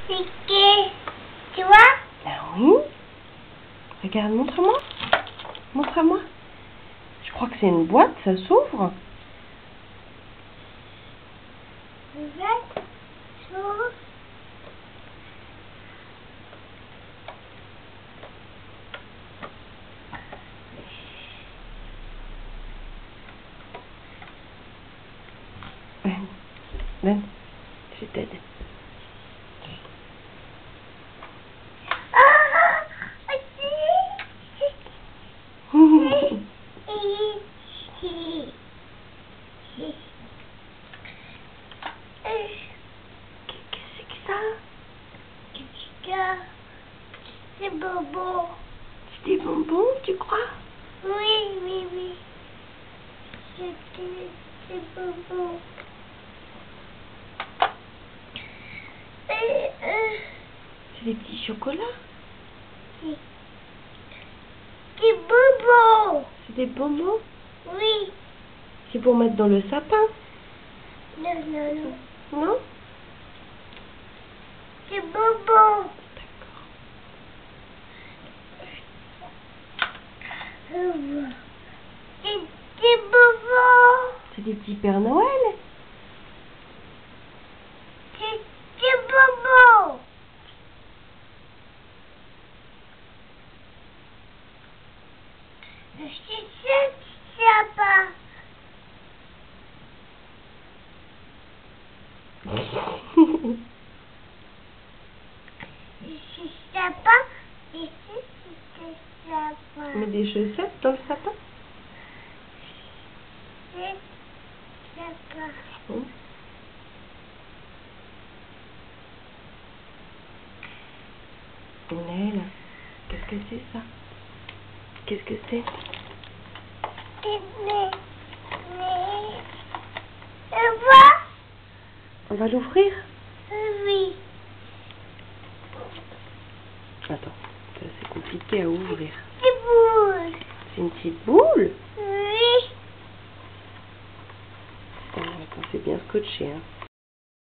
C'est que... Tu vois? Ah oui. Regarde, montre-moi. Montre-moi. Je crois que c'est une boîte, ça s'ouvre. Regarde. S'ouvre. Ben, je t'aide. Qu'est-ce que c'est que ça? C'est bonbon. C'est des bonbons, tu crois? Oui, oui, oui. C'est bonbon. C'est des petits chocolats? C'est bonbon. C'est des bonbons? Oui. C'est pour mettre dans le sapin? Non, non, non. Non? C'est bonbon. C'est bonbon. C'est des petits Pères Noël? C'est bonbon. C'est sapin. C'est sapin. Et c'est sapin. Tu mets des chaussettes dans le sapin? C'est sapin. Oui. Nel, qu'est-ce que c'est ça? Qu'est-ce que c'est? On va l'ouvrir? Oui. Attends, c'est compliqué à ouvrir. C'est boule. C'est une petite boule? Oui. Oh, attends, c'est bien scotché, hein.